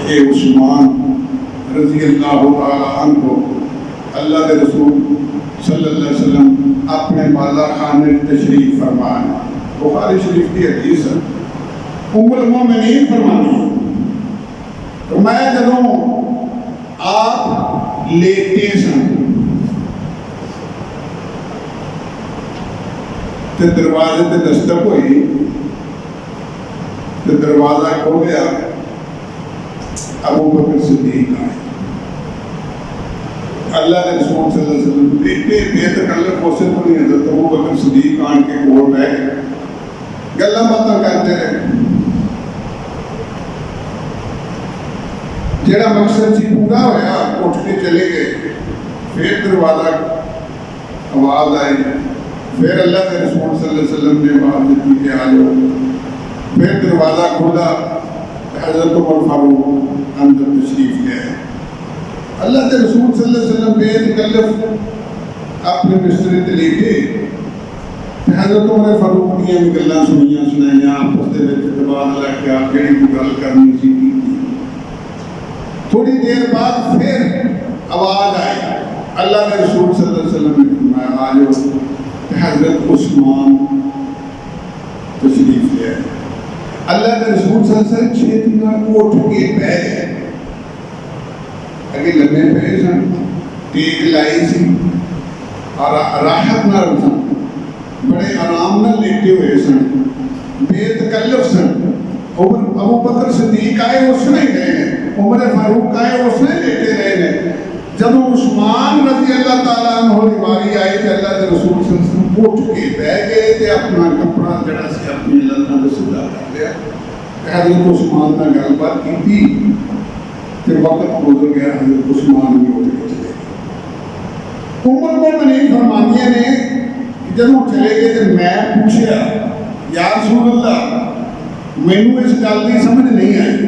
کہ عثمان رضی اللہ تعالیٰ عنہ اللہ کے رسول صلی اللہ علیہ وسلم اپنے بالا خانے تشریف فرمائے. بخاری شریف کی حدیث ہے. ام المومنین فرماتی تو میں جدوں آپ لیٹے سن تے دروازے تے دستک ہوئی تے دروازہ کھولیا. ابو بکر صدیق آئے. اللہ کے رسول صلی اللہ علیہ وسلم بے تکلف اسے تو نہیں حضرت ابو بکر صدیق آن کے کول بیٹھ گئے. گلاں باتاں کرتے رہے. جڑا مقصد سی پورا ہویا اٹھ کے چلے گئے. پھر دروازہ آواز آئی. پھر اللہ کے رسول صلی اللہ علیہ وسلم نے آواز دی کہ آ جاؤ. پھر دروازہ کھولا. حضرت عمر فاروق اندر تشریف لے آئے. اللہ کے رسول صلی اللہ علیہ وسلم بے تکلف اپنے بسترے تے لیٹے. حضرت عمر فاروق دیاں بھی گلاں سنائیاں آپس دے وچ تبادلہ کیا کیڑی کوئی گل کرنی سی کیتی. تھوڑی دیر بعد پھر آواز آئی. اللہ کے رسول صلی اللہ علیہ وسلم نے فرمایا آ جاؤ. حضرت عثمان تشریف لے آئے. اللہ کے رسول صلی اللہ علیہ وسلم چھیتی نال اٹھ کے بیٹھ گئے. اگے لمبے پے سن, ٹیک لائی سی اور راحت نال سن, بڑے آرام نال لیٹے ہوئے سن, بے تکلف سن. ابو بکر صدیق آئے اس نے گئے ہیں, عمر فاروق آئے اس نے لیٹے رہے ہیں. جب عثمان رضی اللہ تعالیٰ عنہ کی باری آئی تو اللہ کے رسول صلی اللہ علیہ وسلم اٹھ کے بیٹھ گئے تے اپنا کپڑا جڑا سی اپنی لتاں تے سیدھا کر لیا. حضرت عثمان نال گل بات کیتی تے وقت گزر گیا. حضرت عثمان بھی اٹھ کے چلے گئے. ام المومنین فرماندیاں نے کہ جب چلے گئے تے میں پوچھیا یا رسول اللہ مینوں اس گل کی سمجھ نہیں آئی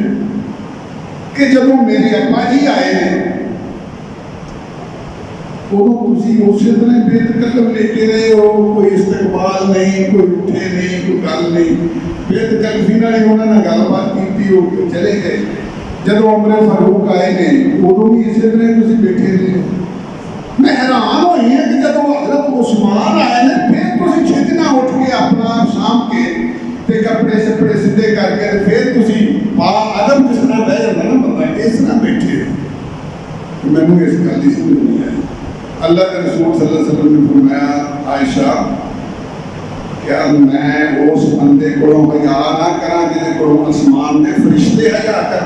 کہ جب میرے ابا جی آئے ہیں ادو تھی اسی طرح بے تکلف لیٹے رہے ہو, کوئی استقبال نہیں, کوئی اٹھے نہیں, کوئی گل نہیں, بے تکلفی نال انہوں نے گل بات کی ہو کے چلے گئے. جب عمر فاروق آئے نے ادو بھی اسی طرح تھی بیٹھے رہے. میں حیران ہوئی ہوں کہ جب حضرت عثمان آئے نے پھر تھی چھتی نہ اٹھ کے اپنا شام کے تے کپڑے شپڑے سیدھے کر کے پھر تھی با ادب جس طرح بہ جاتا نا بندہ اس طرح بیٹھے. مینوں اس گل کی سمجھ نہیں آئی. اللہ کے رسول صلی اللہ علیہ وسلم نے فرمایا عائشہ کیا میں اس بندے کو حیا نہ کراں جہدے کو آسمان دے فرشتے حیا کریں.